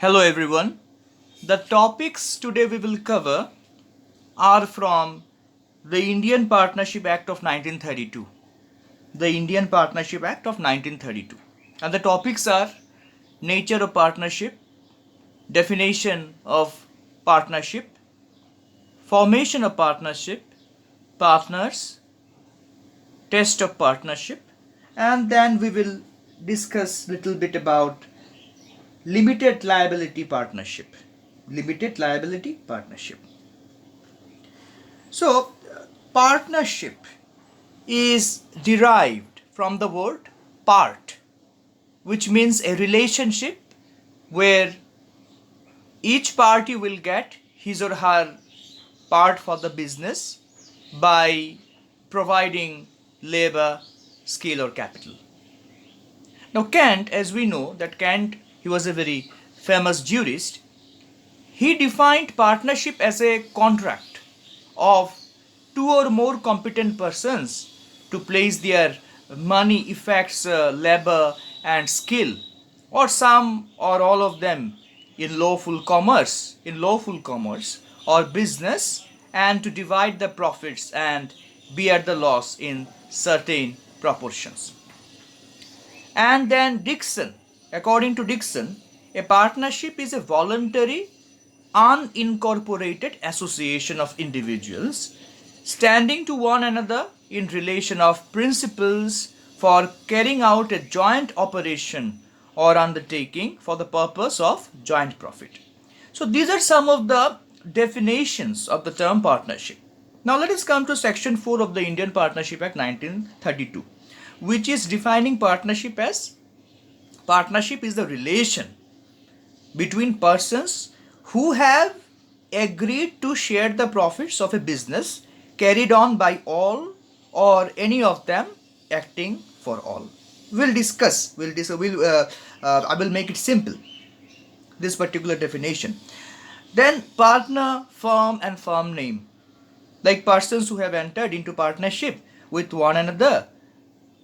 Hello everyone. The topics today we will cover are from the Indian Partnership Act of 1932. The Indian Partnership Act of 1932. And the topics are nature of partnership, definition of partnership, formation of partnership, partners, test of partnership, and then we will discuss little bit about limited liability partnership. Limited liability partnership. So, partnership is derived from the word part, which means a relationship where each party will get his or her part for the business by providing labor, skill, or capital. Now, Kant, as we know, that Kant, he was a very famous jurist. He defined partnership as a contract of two or more competent persons to place their money, effects, labor, and skill, or some or all of them in lawful commerce, or business, and to divide the profits and bear the loss in certain proportions. And then Dixon, according to Dixon, a partnership is a voluntary, unincorporated association of individuals standing to one another in relation of principles for carrying out a joint operation or undertaking for the purpose of joint profit. So these are some of the definitions of the term partnership. Now let us come to section 4 of the Indian Partnership Act 1932, which is defining partnership as partnership is the relation between persons who have agreed to share the profits of a business carried on by all or any of them acting for all. I will make it simple, this particular definition. Then partner, firm, and firm name, like persons who have entered into partnership with one another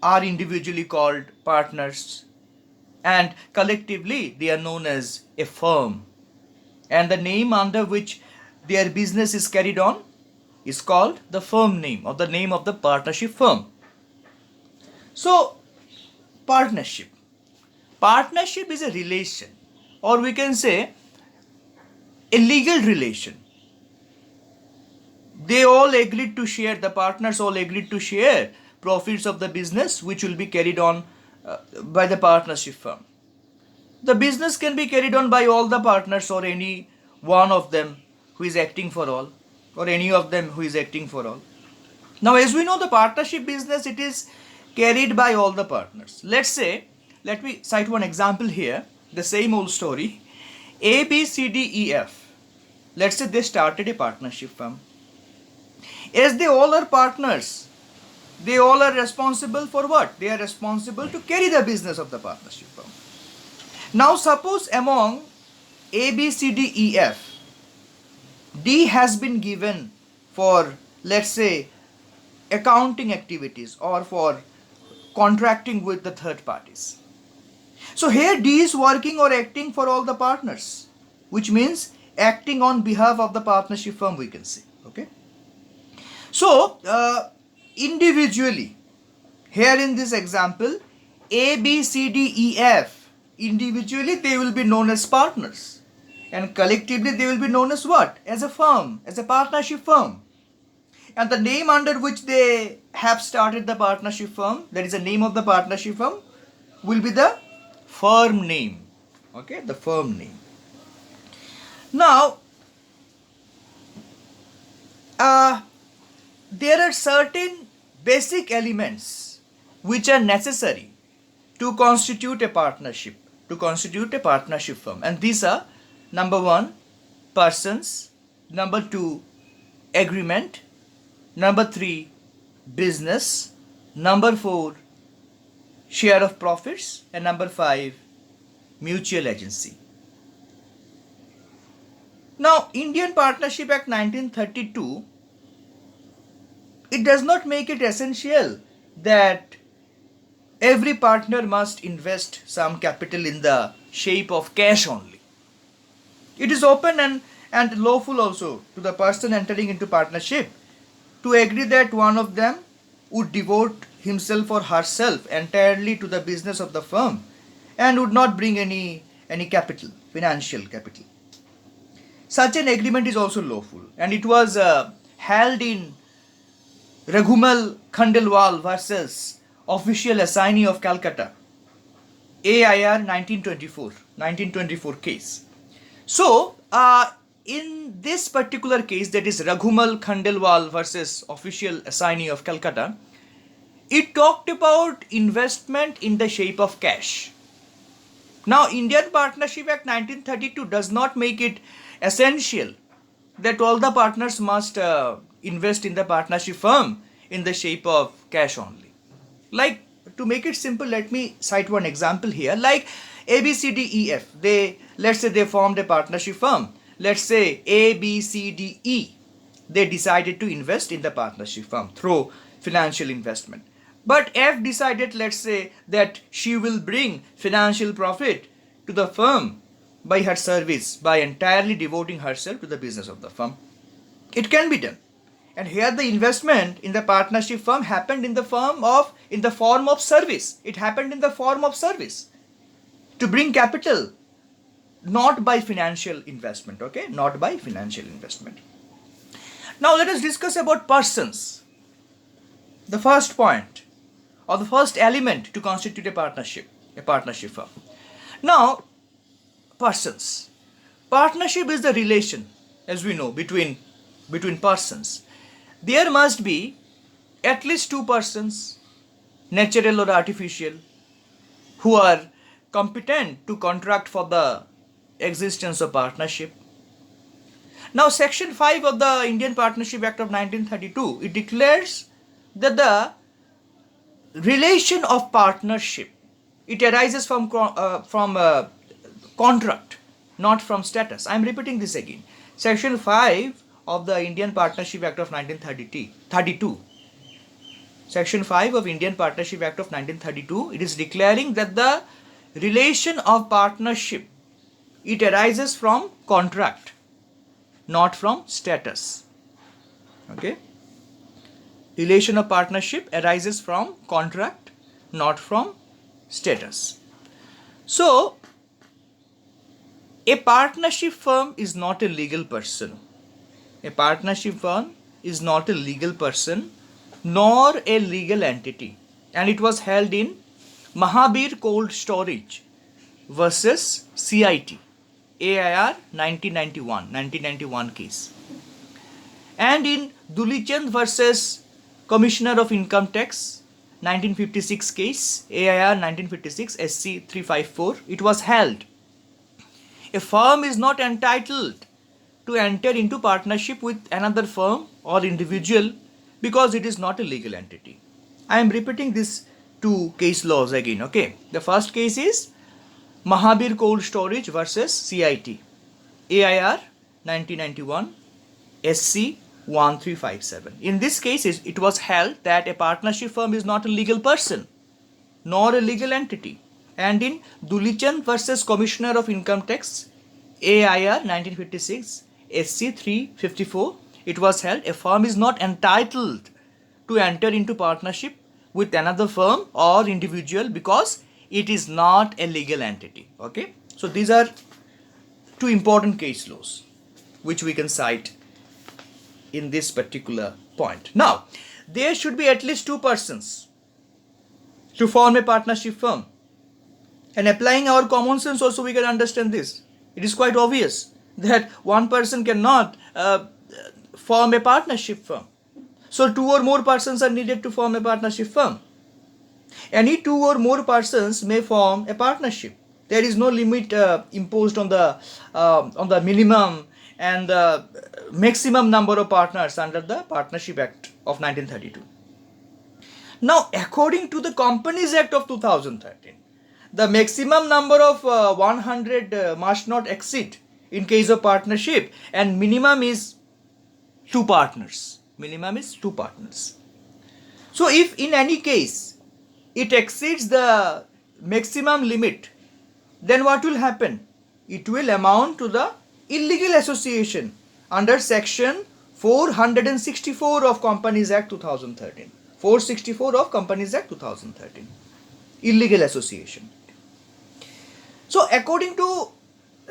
are individually called partners, and collectively they are known as a firm, and the name under which their business is carried on is called the firm name, or the name of the partnership firm. So partnership is a relation, or we can say a legal relation. They all agreed to share, the partners all agreed to share profits of the business which will be carried on by the partnership firm. The business can be carried on by all the partners or any one of them who is acting for all, or any of them who is acting for all. Now, as we know, the partnership business, it is carried by all the partners. Let me cite one example here, the same old story. A, B, C, D, E, F. Let's say they started a partnership firm. As they all are partners, they all are responsible for what? They are responsible to carry the business of the partnership firm. Now suppose among A, B, C, D, E, F, D has been given for, let's say, accounting activities or for contracting with the third parties. So here D is working or acting for all the partners, which means acting on behalf of the partnership firm, we can say. Okay. So individually, here in this example, A, B, C, D, E, F, individually they will be known as partners, and collectively they will be known as what? As a firm, as a partnership firm. And the name under which they have started the partnership firm, that is the name of the partnership firm, will be the firm name. Okay, the firm name. Now, there are certain basic elements which are necessary to constitute a partnership, firm. And these are: number 1, persons; number 2, agreement; number 3, business; number 4, share of profits; and number 5, mutual agency. Now, Indian Partnership Act 1932, it does not make it essential that every partner must invest some capital in the shape of cash only. It is open and lawful also to the person entering into partnership to agree that one of them would devote himself or herself entirely to the business of the firm and would not bring any capital, financial capital. Such an agreement is also lawful, and it was held in Raghumal Khandelwal versus Official Assignee of Calcutta, AIR 1924 case. So, in this particular case, that is Raghumal Khandelwal versus Official Assignee of Calcutta, it talked about investment in the shape of cash. Now, Indian Partnership Act 1932 does not make it essential that all the partners must invest in the partnership firm in the shape of cash only. Like, to make it simple, let me cite one example here. Like ABCDEF, let's say they formed a partnership firm. Let's say ABCDE, they decided to invest in the partnership firm through financial investment. But F decided, let's say, that she will bring financial profit to the firm by her service, by entirely devoting herself to the business of the firm. It can be done. And here the investment in the partnership firm happened in the form of service. It happened in the form of service to bring capital, not by financial investment. Okay, not by financial investment. Now let us discuss about persons. The first point or the first element to constitute a partnership firm. Now, persons. Partnership is the relation, as we know, between persons. There must be at least two persons, natural or artificial, who are competent to contract for the existence of partnership. Now, Section 5 of the Indian Partnership Act of 1932, it declares that the relation of partnership, it arises from contract, not from status. I am repeating this again. Section 5 of the Indian Partnership Act of 1932. Section 5 of Indian Partnership Act of 1932, it is declaring that the relation of partnership, it arises from contract, not from status. Okay? Relation of partnership arises from contract, not from status. So, a partnership firm is not a legal person. A partnership firm is not a legal person nor a legal entity. And it was held in Mahabir Cold Storage versus CIT, AIR 1991 case. And in Dulichand versus Commissioner of Income Tax 1956 case, AIR 1956 SC 354, it was held. A firm is not entitled to enter into partnership with another firm or individual because it is not a legal entity. I am repeating these two case laws again. Okay, the first case is Mahabir Cold Storage versus CIT, AIR 1991 SC 1357. In this case, it was held that a partnership firm is not a legal person nor a legal entity. And in Dulichand versus Commissioner of Income Tax, AIR 1956 SC 354, it was held a firm is not entitled to enter into partnership with another firm or individual because it is not a legal entity. Okay, so these are two important case laws which we can cite in this particular point. Now, there should be at least two persons to form a partnership firm. And applying our common sense also, we can understand this. It is quite obvious that one person cannot form a partnership firm. So two or more persons are needed to form a partnership firm. Any two or more persons may form a partnership. There is no limit imposed on the minimum and the maximum number of partners under the Partnership Act of 1932. Now, according to the Companies Act of 2013, the maximum number of 100 must not exceed in case of partnership, and minimum is two partners. Minimum is two partners. So, if in any case it exceeds the maximum limit, then what will happen? It will amount to the illegal association under section 464 of Companies Act 2013. 464 of Companies Act 2013. Illegal association. So according to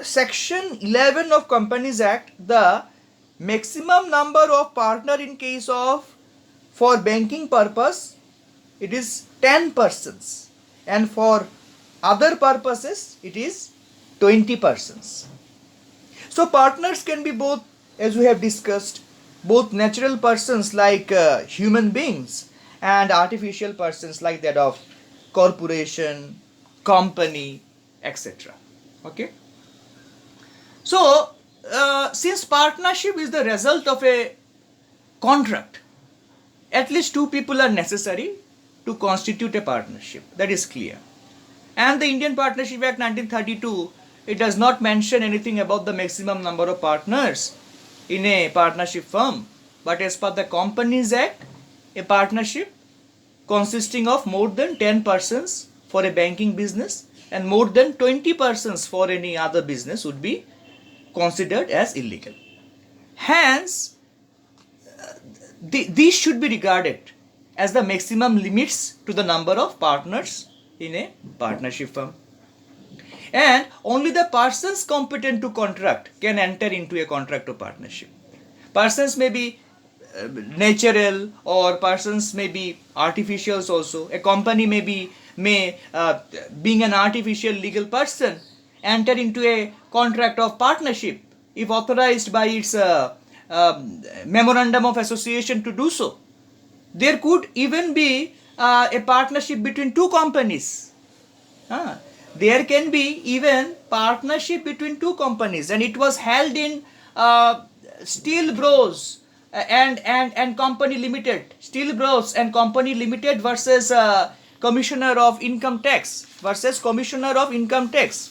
section 11 of Companies Act, the maximum number of partner in case of for banking purpose, it is 10 persons, and for other purposes it is 20 persons. So partners can be both, as we have discussed, both natural persons like human beings and artificial persons like that of corporation, company, etc. Okay. So since partnership is the result of a contract, at least two people are necessary to constitute a partnership. That is clear. And the Indian Partnership Act 1932, it does not mention anything about the maximum number of partners in a partnership firm. But as per the Companies Act, a partnership consisting of more than 10 persons for a banking business and more than 20 persons for any other business would be considered as illegal. Hence, these should be regarded as the maximum limits to the number of partners in a partnership firm. And only the persons competent to contract can enter into a contract of partnership. Persons may be natural, or persons may be artificials also. A company may being an artificial legal person, enter into a contract of partnership if authorized by its memorandum of association to do so. There could even be a partnership between two companies. There can be even partnership between two companies, and it was held in Steel Bros and Company Limited. Steel Bros and Company Limited versus Commissioner of Income Tax versus Commissioner of Income Tax.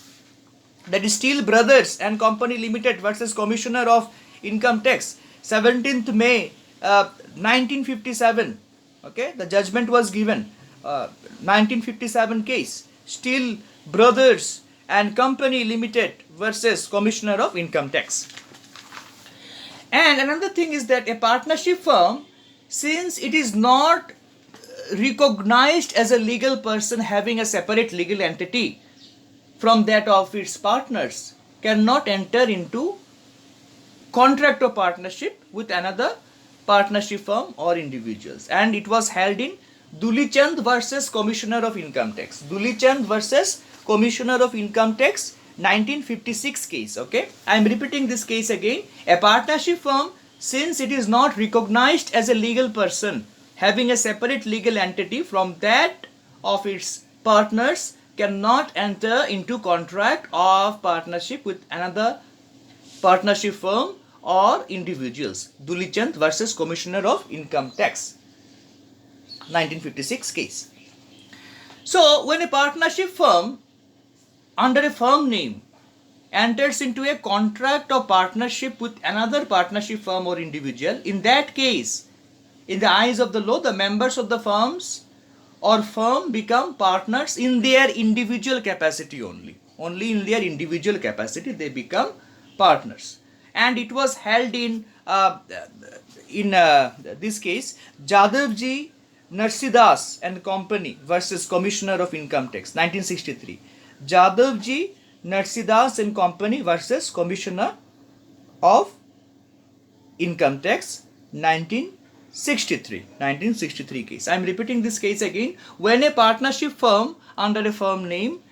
That is Steel Brothers and Company Limited versus Commissioner of Income Tax. 17th May 1957. Okay, the judgment was given. 1957 case. Steel Brothers and Company Limited versus Commissioner of Income Tax. And another thing is that a partnership firm, since it is not recognized as a legal person having a separate legal entity from that of its partners, cannot enter into contract of partnership with another partnership firm or individuals. And it was held in Dulichand versus Commissioner of Income Tax. Dulichand versus Commissioner of Income Tax, 1956 case. Okay, I am repeating this case again. A partnership firm, since it is not recognized as a legal person having a separate legal entity from that of its partners, cannot enter into contract of partnership with another partnership firm or individuals. Dulichand versus Commissioner of Income Tax, 1956 case. So when a partnership firm under a firm name enters into a contract of partnership with another partnership firm or individual, in that case, in the eyes of the law, the members of the firms or firm become partners in their individual capacity only. Only in their individual capacity they become partners. And it was held in this case, Jadavji Narsidas and Company versus Commissioner of Income Tax, 1963. Jadavji Narsidas and Company versus Commissioner of Income Tax, 1963 case. I am repeating this case again. When a partnership firm under a firm name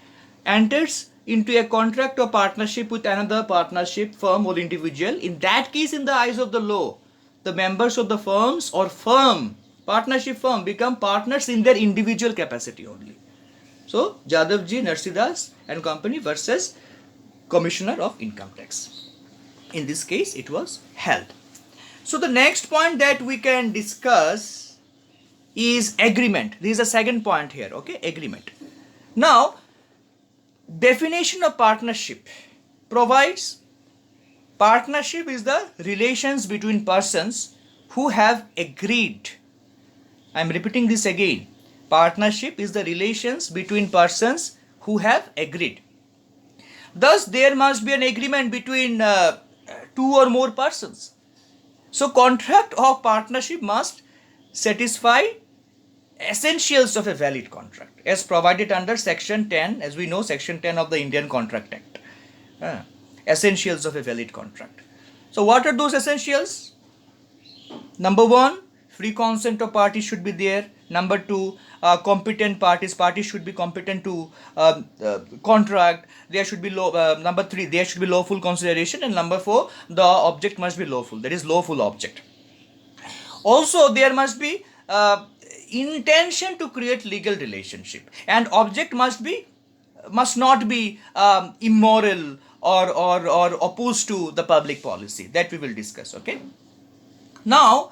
enters into a contract of partnership with another partnership firm or individual, in that case, in the eyes of the law, the members of the firms or firm, partnership firm, become partners in their individual capacity only. So, Jadavji Narsidas and Company versus Commissioner of Income Tax. In this case, it was held. So, the next point that we can discuss is agreement. This is the second point here, okay? Agreement. Now, definition of partnership provides partnership is the relations between persons who have agreed. I am repeating this again. Partnership is the relations between persons who have agreed. Thus, there must be an agreement between two or more persons. So contract of partnership must satisfy essentials of a valid contract as provided under section 10, as we know, section 10 of the Indian Contract Act. Essentials of a valid contract. So what are those essentials? Number one, free consent of parties should be there. Number two, competent parties should be competent to contract. There should be number three, there should be lawful consideration, and number four, the object must be lawful, that is lawful object. Also there must be intention to create legal relationship, and object must not be immoral or opposed to the public policy, that we will discuss. Okay, now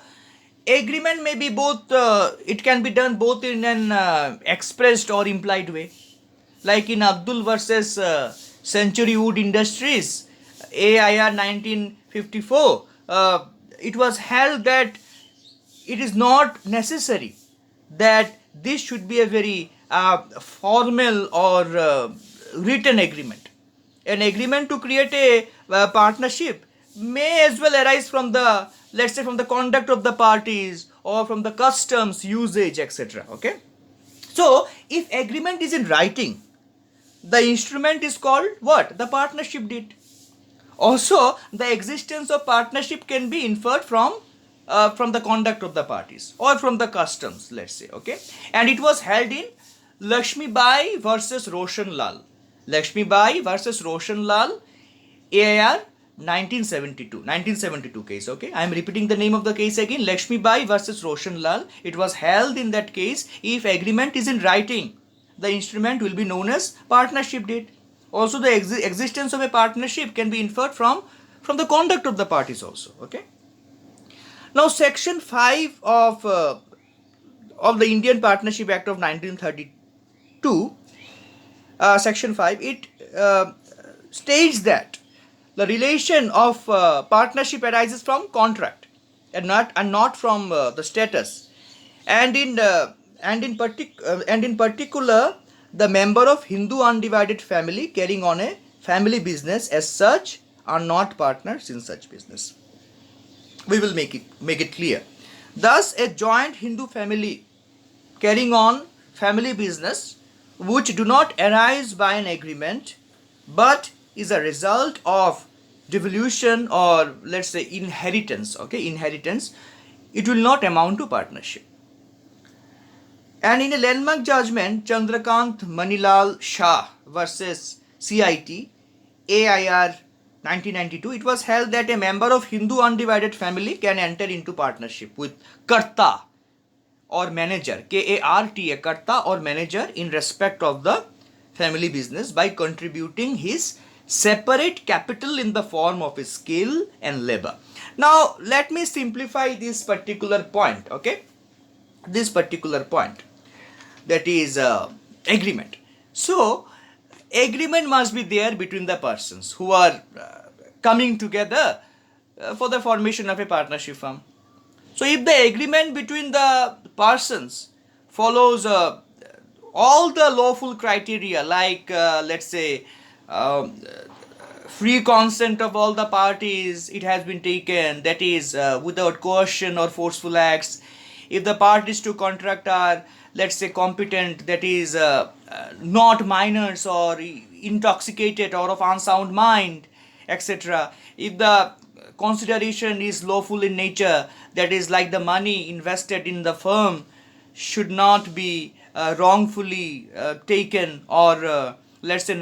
agreement may be both, it can be done both in an expressed or implied way, like in Abdul versus Century Wood Industries, AIR 1954. It was held that it is not necessary that this should be a very formal or written agreement. An agreement to create a partnership may as well arise from the, let's say, from the conduct of the parties or from the customs, usage, etc. Okay, so if agreement is in writing, the instrument is called what? The partnership deed. Also, the existence of partnership can be inferred from the conduct of the parties or from the customs, let's say. Okay, and it was held in Lakshmi Bai versus Roshan Lal. Lakshmi Bai versus Roshan Lal, AIR 1972 case. Okay, I am repeating the name of the case again. Lakshmi Bai versus Roshan Lal. It was held in that case, if agreement is in writing, the instrument will be known as partnership deed. Also, the existence of a partnership can be inferred from the conduct of the parties also. Okay, now section 5 of the Indian Partnership Act of 1932, section 5, it states that the relation of partnership arises from contract and not from the status, and in particular the member of Hindu undivided family carrying on a family business as such are not partners in such business. We will make it clear. Thus, a joint Hindu family carrying on family business which do not arise by an agreement but is a result of devolution or, let's say, inheritance. Okay, inheritance, it will not amount to partnership. And in a landmark judgment, Chandrakant Manilal Shah versus CIT, AIR 1992, it was held that a member of Hindu undivided family can enter into partnership with Karta or manager, KARTA, Karta or manager, in respect of the family business by contributing his separate capital in the form of his skill and labor. Now, let me simplify this particular point. Okay, this particular point, that is agreement. So, agreement must be there between the persons who are coming together for the formation of a partnership firm. So, if the agreement between the persons follows all the lawful criteria, like let's say free consent of all the parties, it has been taken, that is without coercion or forceful acts. If the parties to contract are, let's say, competent, that is not minors or intoxicated or of unsound mind, etc. If the consideration is lawful in nature, that is like the money invested in the firm should not be wrongfully taken, or let's say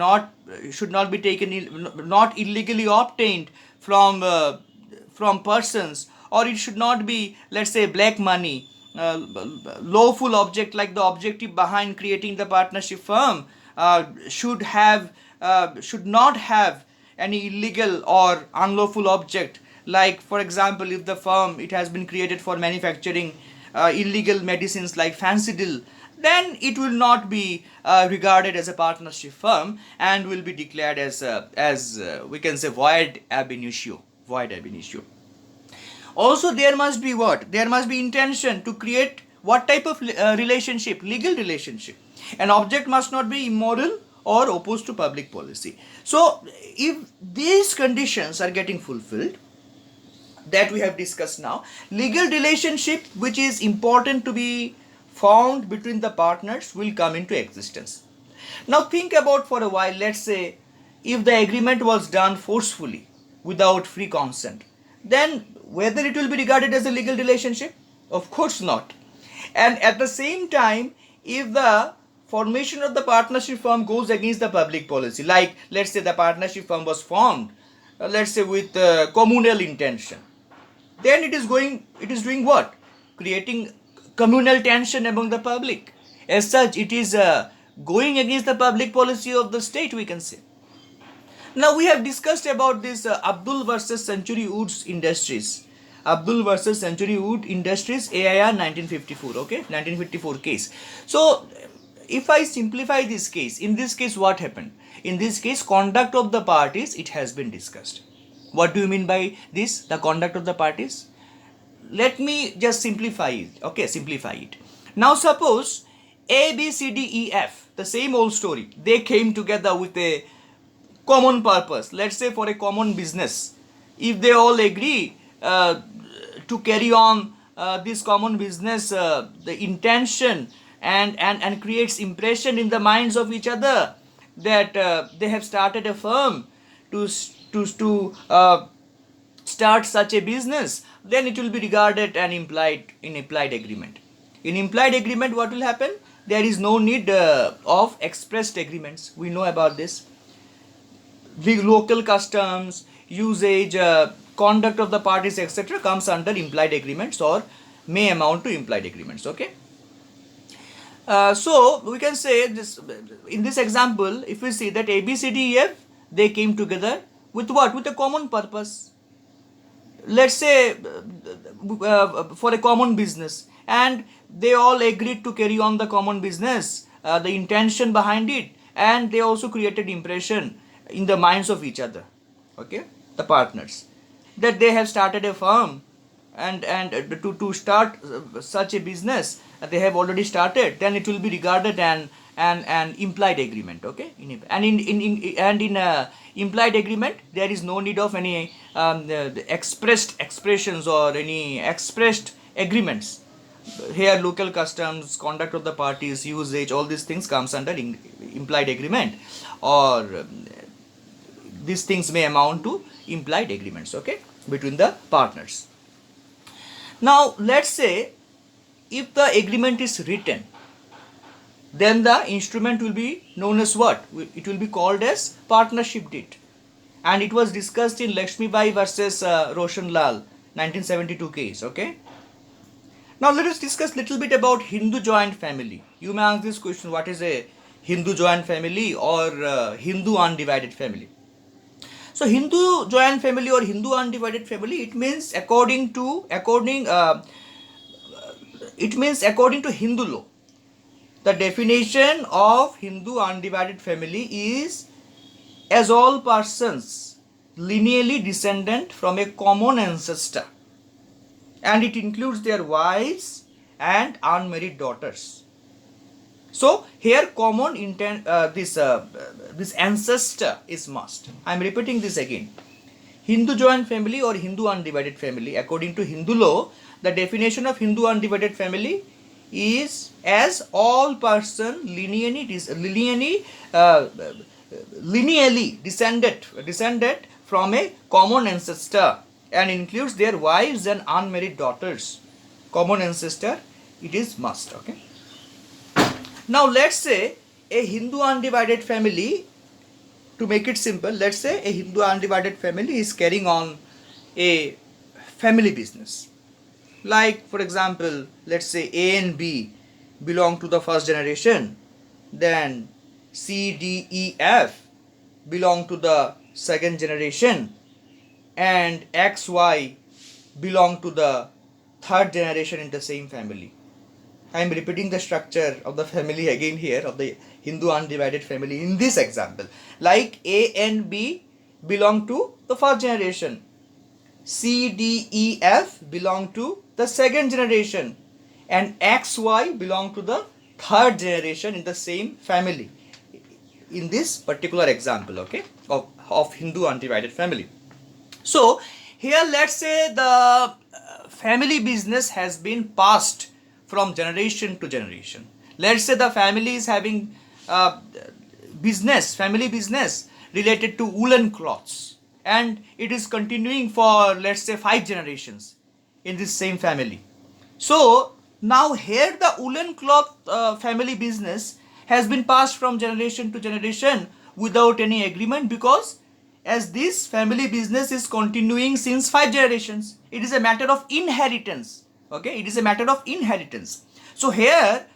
should not be taken, not illegally obtained from persons, or it should not be, let's say, black money. Lawful object, like the objective behind creating the partnership firm, should not have any illegal or unlawful object. Like, for example, if the firm, it has been created for manufacturing illegal medicines like Fansidil, then it will not be regarded as a partnership firm and will be declared as we can say void ab initio. Also, there must be what? There must be intention to create what type of relationship? Legal relationship. An object must not be immoral or opposed to public policy. So, if these conditions are getting fulfilled, that we have discussed now. Legal relationship which is important to be found between the partners will come into existence. Now think about for a while, let's say if the agreement was done forcefully without free consent, then whether it will be regarded as a legal relationship? Of course not. And at the same time, if the formation of the partnership firm goes against the public policy, like let's say the partnership firm was formed, let's say with communal intention, then it is doing what? Creating communal tension among the public. As such, it is going against the public policy of the state, we can say. Now we have discussed about this Abdul versus Century Woods Industries. Abdul versus Century Wood Industries, AIR 1954, okay, 1954 case. So if I simplify this case, in this case what happened? In this case, conduct of the parties, it has been discussed. What do you mean by this, the conduct of the parties? Let me just simplify it, okay, simplify it. Now suppose A, B, C, D, E, F, the same old story, they came together with a common purpose, let's say for a common business. If they all agree to carry on this common business, the intention and creates impression in the minds of each other that they have started a firm to start such a business, then it will be regarded an implied agreement. In implied agreement, what will happen? There is no need of expressed agreements. We know about this. The local customs, usage, conduct of the parties, etc. comes under implied agreements or may amount to implied agreements. Okay. So we can say this in this example, if we see that A, B, C, D, E, F, they came together with what? With a common purpose. Let's say for a common business, and they all agreed to carry on the common business, the intention behind it, and they also created impression in the minds of each other, okay, the partners, that they have started a firm and to start such a business they have already started, then it will be regarded an implied agreement, okay. In implied agreement, there is no need of any the expressed expressions or any expressed agreements. Here local customs, conduct of the parties, usage, all these things comes under implied agreement, or these things may amount to implied agreements, okay, between the partners. Now let's say if the agreement is written, then the instrument will be known as what? It will be called as partnership deed, and it was discussed in Lakshmi Bai versus Roshan Lal 1972 case, okay. Now let us discuss little bit about Hindu joint family. You may ask this question, what is a Hindu joint family or Hindu undivided family? So Hindu joint family or Hindu undivided family, it means according to Hindu law. The definition of Hindu undivided family is as all persons lineally descendant from a common ancestor, and it includes their wives and unmarried daughters. So here common intent, this ancestor is must. I am repeating this again. Hindu joint family or Hindu undivided family, according to Hindu law, the definition of Hindu undivided family is as all person lineally descended from a common ancestor, and includes their wives and unmarried daughters. Common ancestor, it is must, okay. Now let's say a Hindu undivided family, to make it simple, let's say a Hindu undivided family is carrying on a family business. Like for example, let's say A and B belong to the first generation, then C, D, E, F belong to the second generation, and X, Y belong to the third generation in the same family. I am repeating the structure of the family again here, of the Hindu undivided family in this example. Like A and B belong to the first generation, C, D, E, F belong to the second generation, and X, Y belong to the third generation in the same family. In this particular example, okay, of Hindu undivided family. So here let's say the family business has been passed from generation to generation. Let's say the family is having uh, family business related to woolen cloths, and it is continuing for, let's say, 5 generations in this same family. So now here the woolen cloth family business has been passed from generation to generation without any agreement, because as this family business is continuing since 5 generations, it is a matter of inheritance. Okay, it is a matter of inheritance. So here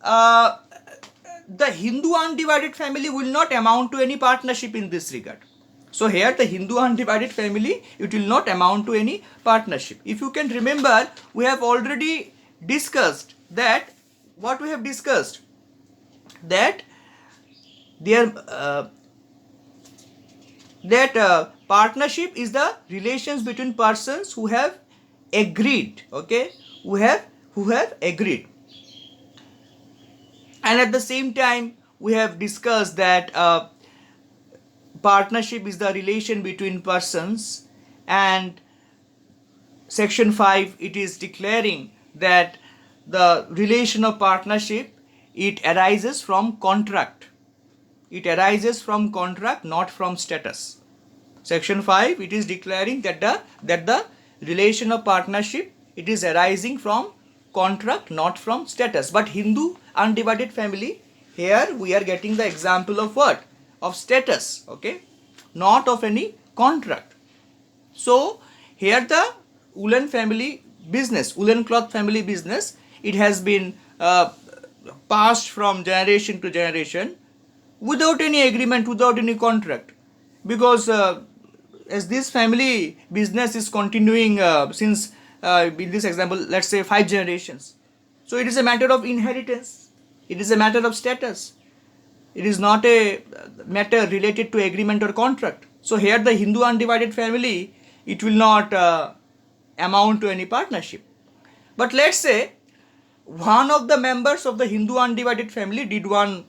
uh, the Hindu undivided family will not amount to any partnership in this regard. So here the Hindu undivided family, it will not amount to any partnership. If you can remember, we have already discussed that, what we have discussed, that there partnership is the relations between persons who have agreed, okay, who have agreed. And at the same time we have discussed that partnership is the relation between persons, and section 5, it is declaring that the relation of partnership, it arises from contract. It arises from contract, not from status. Section 5, it is declaring that the relation of partnership, it is arising from contract, not from status. But Hindu undivided family, here we are getting the example of what? Of status, okay, not of any contract. So here the woolen family business, woolen cloth family business, it has been passed from generation to generation without any agreement, without any contract, because as this family business is continuing since in this example, let's say 5 generations, so it is a matter of inheritance, it is a matter of status, it is not a matter related to agreement or contract. So here the Hindu undivided family, it will not amount to any partnership. But let's say one of the members of the Hindu undivided family did one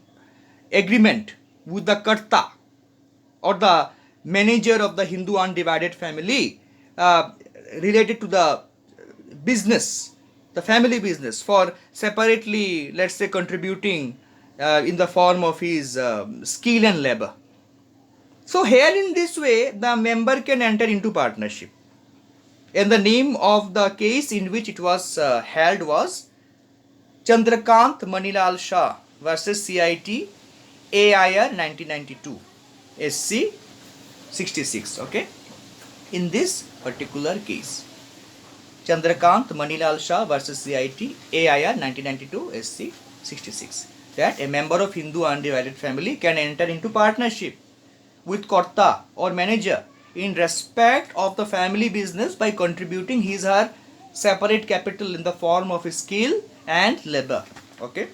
agreement with the Karta or the manager of the Hindu undivided family related to the business, the family business, for separately, let's say, contributing in the form of his skill and labor. So here in this way the member can enter into partnership, and the name of the case in which it was held was Chandrakant Manilal Shah versus CIT AIR 1992 SC 66. Okay, in this particular case, Chandrakant Manilal Shah versus CIT AIR 1992 SC 66, that a member of Hindu undivided family can enter into partnership with Karta or manager in respect of the family business by contributing his or her separate capital in the form of skill and labor. Okay,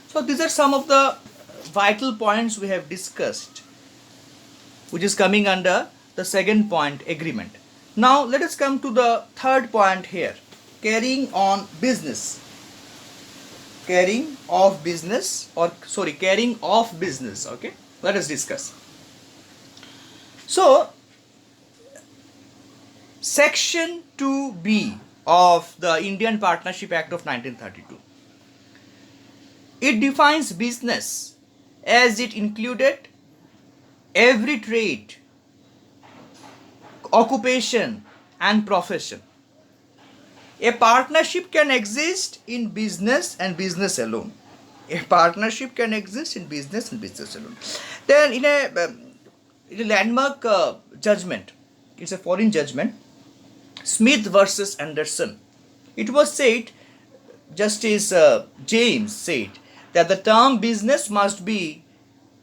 so these are some of the vital points we have discussed, which is coming under the second point, agreement. Now let us come to the third point here, carrying on business. Carrying of business, okay, let us discuss. So section 2B of the Indian Partnership Act of 1932, it defines business as it included every trade, occupation and profession. A partnership can exist in business and business alone. A partnership can exist in business and business alone. Then in a landmark judgment, it's a foreign judgment, Smith versus Anderson, it was said, Justice James said, that the term business must be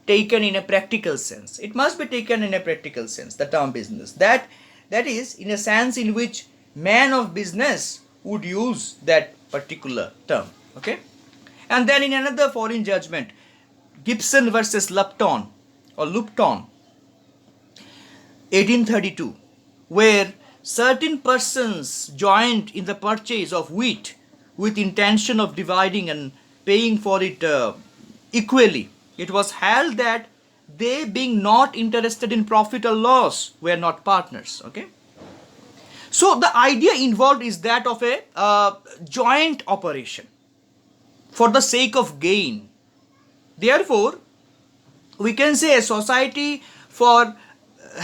taken in a practical sense. It must be taken in a practical sense, the term business. That is, in a sense in which man of business would use that particular term. Okay? And then in another foreign judgment, Gibson versus Lupton, 1832, where certain persons joined in the purchase of wheat with intention of dividing and paying for it equally, it was held that they being not interested in profit or loss were not partners. Okay. So the idea involved is that of a joint operation for the sake of gain. Therefore, we can say a society for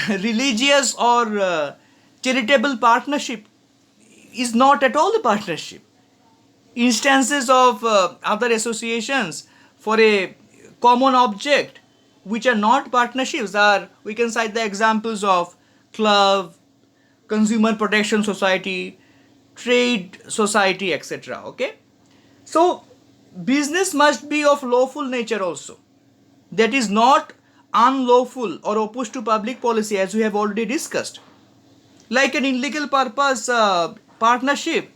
religious or charitable partnership is not at all a partnership. Instances of other associations for a common object which are not partnerships are, we can cite the examples of club, consumer protection society, trade society, etc. Okay. So business must be of lawful nature also, that is not unlawful or opposed to public policy, as we have already discussed. Like an illegal purpose partnership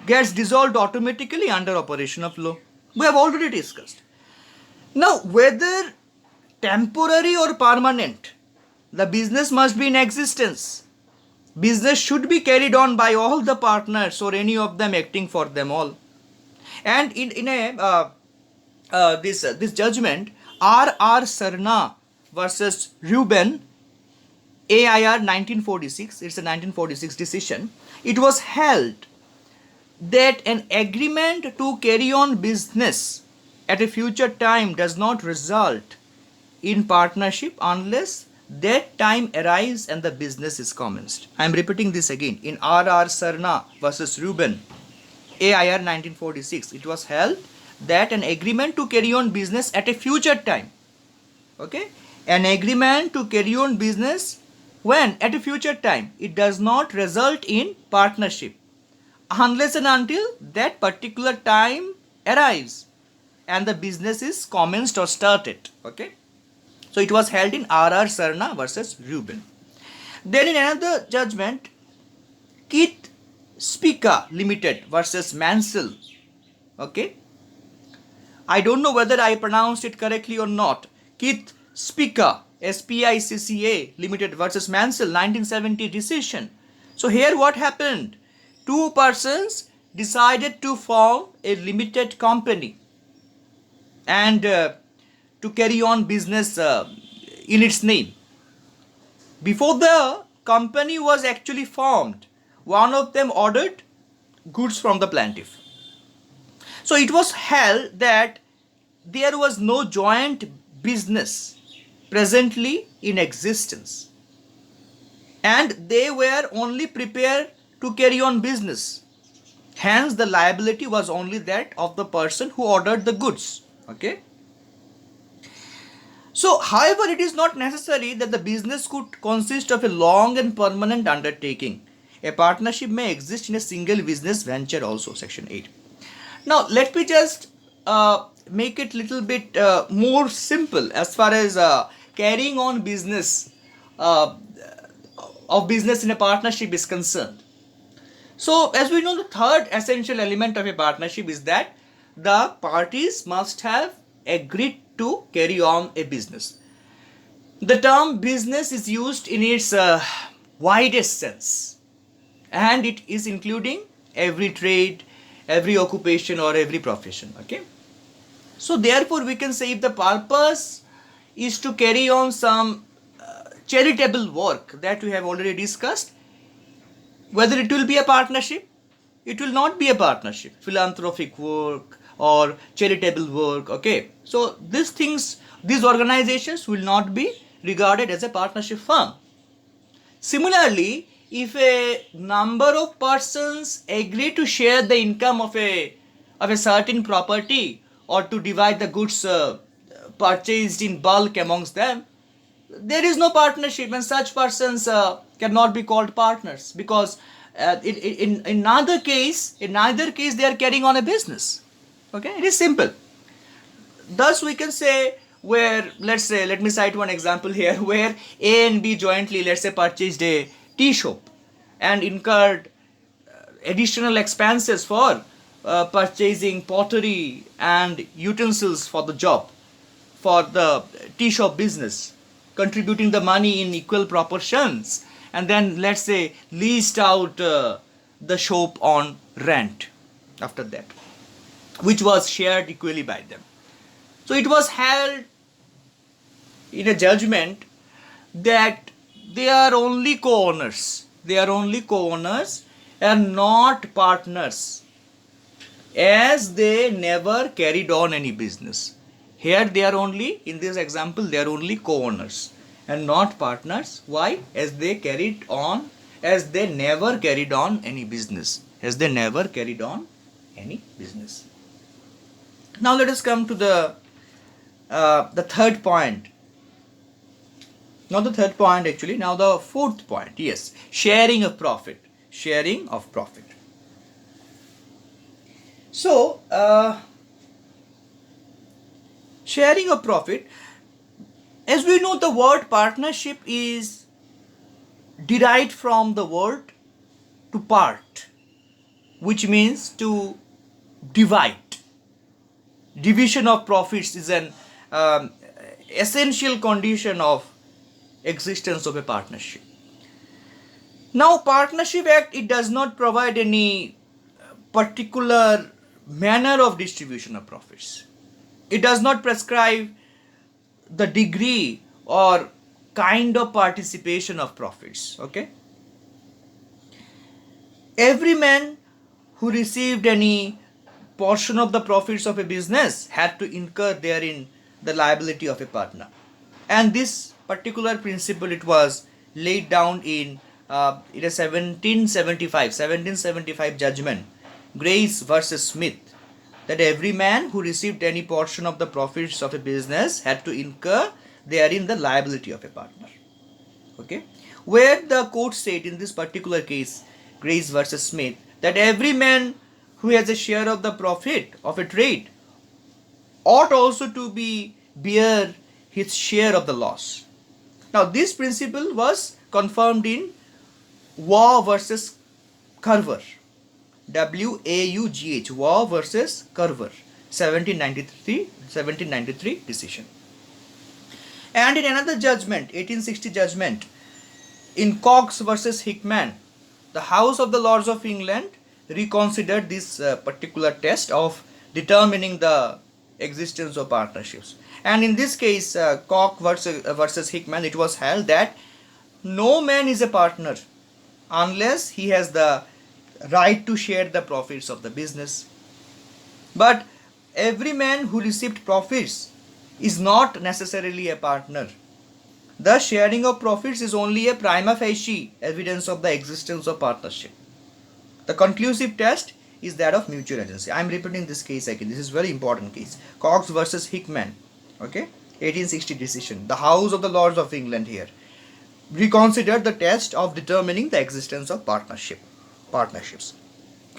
gets dissolved automatically under operation of law. We have already discussed. Now, whether temporary or permanent, the business must be in existence. Business should be carried on by all the partners or any of them acting for them all. And in a this judgment, R.R. Sarna versus Rubin, AIR 1946, it's a 1946 decision, it was held that an agreement to carry on business at a future time does not result in partnership unless that time arrives and the business is commenced. I am repeating this again. In R.R. Sarna versus Rubin, AIR 1946, it was held that an agreement to carry on business at a future time, okay, an agreement to carry on business when at a future time, it does not result in partnership unless and until that particular time arrives and the business is commenced or started. Okay. So it was held in R.R. Sarna versus Rubin. Then in another judgment, Keith Spica Limited versus Mansell. Okay. I don't know whether I pronounced it correctly or not. Keith Spica, SPICCA Limited versus Mansell, 1970 decision. So here what happened? Two persons decided to form a limited company and to carry on business in its name. Before the company was actually formed, one of them ordered goods from the plaintiff. So it was held that there was no joint business presently in existence and they were only prepared to carry on business. Hence the liability was only that of the person who ordered the goods. Okay. So, however, it is not necessary that the business could consist of a long and permanent undertaking. A partnership may exist in a single business venture also, section 8. Now, let me just make it little bit more simple as far as carrying on business of business in a partnership is concerned. So, as we know, the third essential element of a partnership is that the parties must have agreed to carry on a business. The term business is used in its widest sense and it is including every trade, every occupation or every profession. Okay. So therefore we can say if the purpose is to carry on some charitable work that we have already discussed, whether it will be a partnership, it will not be a partnership, philanthropic work or charitable work. Okay. So these organizations will not be regarded as a partnership firm. Similarly, if a number of persons agree to share the income of a certain property or to divide the goods purchased in bulk amongst them, there is no partnership and such persons cannot be called partners because in neither case they are carrying on a business. Okay, it is simple. Thus we can say where, let's say, let me cite one example here where A and B jointly, let's say, purchased a tea shop and incurred additional expenses for purchasing pottery and utensils for the job, for the tea shop business, contributing the money in equal proportions, and then let's say leased out the shop on rent after that, which was shared equally by them. So it was held in a judgment that they are only co-owners. They are only co-owners and not partners, as they never carried on any business. Here they are only, in this example, they are only co-owners and not partners. Why? As they never carried on any business. As they never carried on any business. Now let us come to the third point. Not the third point actually, now the fourth point. Yes, sharing of profit. Sharing of profit. So, sharing of profit, as we know, the word partnership is derived from the word to part, which means to divide. Division of profits is an essential condition of existence of a partnership. Now, Partnership Act, it does not provide any particular manner of distribution of profits. It does not prescribe the degree or kind of participation of profits. Okay. Every man who received any portion of the profits of a business had to incur therein the liability of a partner. And this particular principle, it was laid down in a 1775 judgment, Grace versus Smith, that every man who received any portion of the profits of a business had to incur therein the liability of a partner. Okay, where the court said in this particular case, Grace versus Smith, that every man who has a share of the profit of a trade ought also to bear his share of the loss. Now, this principle was confirmed in Waugh versus Carver, WAUGH, Waugh versus Carver, 1793 decision. And in another judgment, 1860 judgment, in Cox versus Hickman, the House of the Lords of England reconsidered this particular test of determining the existence of partnerships. And in this case, Cox versus Hickman, it was held that no man is a partner unless he has the right to share the profits of the business. But every man who received profits is not necessarily a partner. The sharing of profits is only a prima facie evidence of the existence of partnership. The conclusive test is that of mutual agency. I am repeating this case again. This is very important case. Cox versus Hickman. Okay, 1860 decision. The House of the Lords of England here reconsidered the test of determining the existence of partnerships.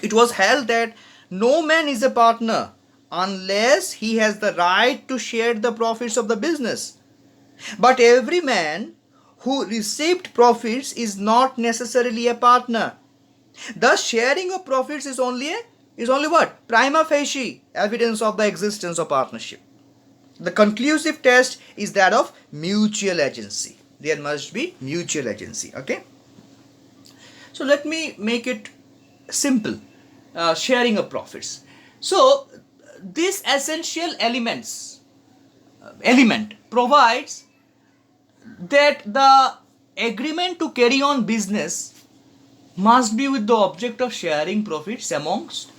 It was held that no man is a partner unless he has the right to share the profits of the business. But every man who received profits is not necessarily a partner. Thus, sharing of profits is only what? Prima facie evidence of the existence of partnership. The conclusive test is that of mutual agency. There must be mutual agency. Okay. So let me make it simple. Sharing of profits. So this essential element provides that the agreement to carry on business must be with the object of sharing profits amongst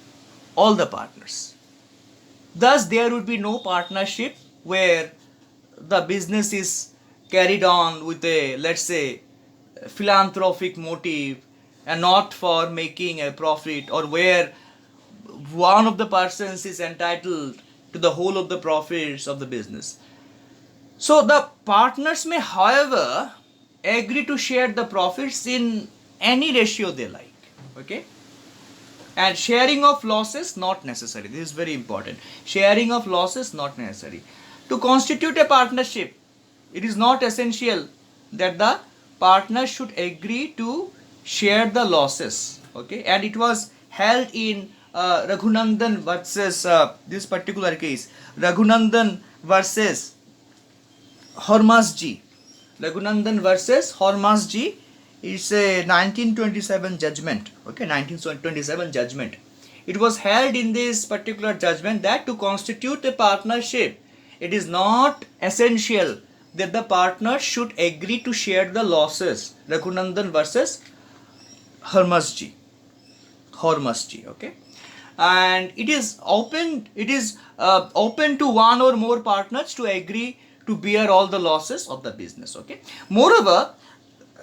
all the partners. Thus, there would be no partnership where the business is carried on with a, let's say, philanthropic motive and not for making a profit, or where one of the persons is entitled to the whole of the profits of the business. So the partners may, however, agree to share the profits in any ratio they like. Okay. And sharing of losses not necessary. This is very important. Sharing of losses not necessary. To constitute a partnership, it is not essential that the partners should agree to share the losses. Okay. And it was held in Raghunandan versus this particular case, Raghunandan versus Hormazji. Raghunandan versus Hormazji. It's a 1927 judgment. Okay, 1927 judgment. It was held in this particular judgment that to constitute a partnership, it is not essential that the partners should agree to share the losses. Raghunandan versus Hormusji. Hormusji, okay? And it is open to one or more partners to agree to bear all the losses of the business, okay? Moreover,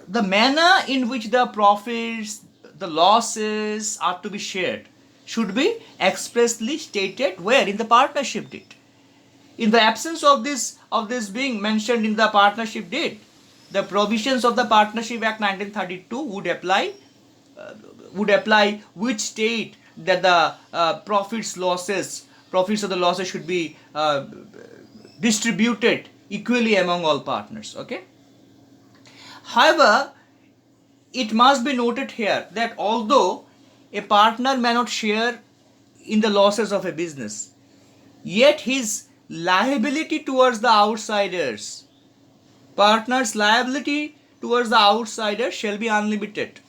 the manner in which the profits, the losses are to be shared should be expressly stated where? In the partnership deed. In the absence of this being mentioned in the partnership deed, the provisions of the Partnership Act 1932 would apply, which state that the profits of the losses should be distributed equally among all partners, okay? However, it must be noted here that although a partner may not share in the losses of a business, yet his liability towards the outsiders, partner's liability towards the outsiders shall be unlimited.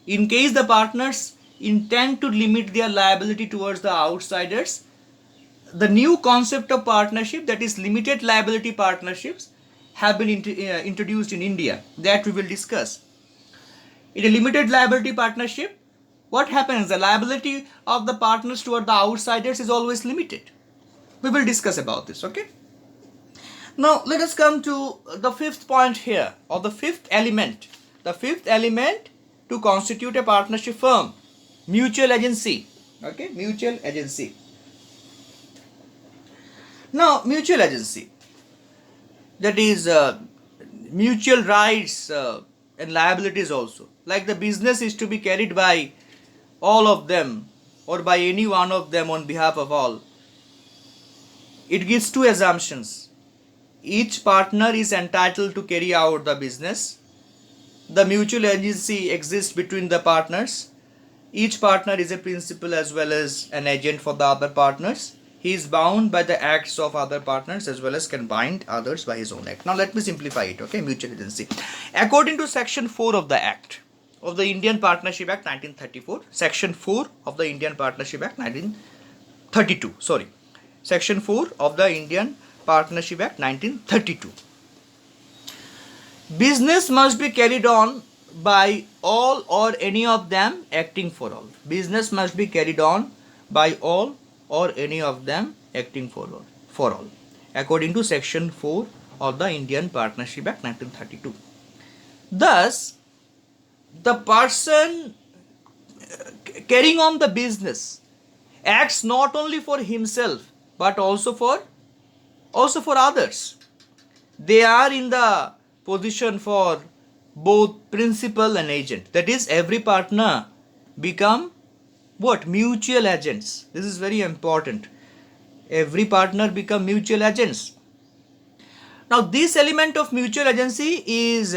In case the partners intend to limit their liability towards the outsiders, the new concept of partnership, that is limited liability partnerships, have been introduced in India, that we will discuss. In a limited liability partnership, what happens? The liability of the partners toward the outsiders is always limited. We will discuss about this, okay? Now let us come to the fifth point here, or the fifth element. The fifth element to constitute a partnership firm: mutual agency. Okay, mutual agency. Now, mutual agency, that is mutual rights and liabilities also. Like the business is to be carried by all of them or by any one of them on behalf of all. It gives two assumptions. Each partner is entitled to carry out the business. The mutual agency exists between the partners. Each partner is a principal as well as an agent for the other partners. He is bound by the acts of other partners as well as can bind others by his own act. Now let me simplify it, okay? Mutual agency. According to Section 4 of the Act of the Indian Partnership Act 1934, Section 4 of the Indian Partnership Act 1932, sorry. Section 4 of the Indian Partnership Act 1932. Business must be carried on by all or any of them acting for all. Business must be carried on by all or any of them acting for all, according to Section 4 of the Indian Partnership Act 1932. Thus, the person carrying on the business acts not only for himself but also for others. They are in the position for both principal and agent. That is, every partner become what? Mutual agents. This is very important. Every partner become mutual agents. Now, this element of mutual agency is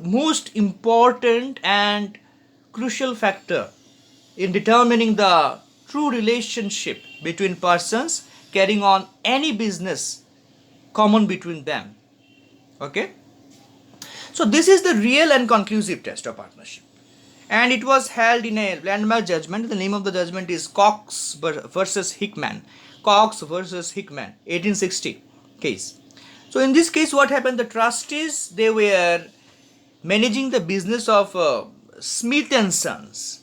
most important and crucial factor in determining the true relationship between persons carrying on any business common between them. Okay? So this is the real and conclusive test of partnership. And it was held in a landmark judgment. The name of the judgment is Cox versus Hickman. Cox versus Hickman, 1860 case. So in this case, what happened? The trustees, they were managing the business of Smith and Sons,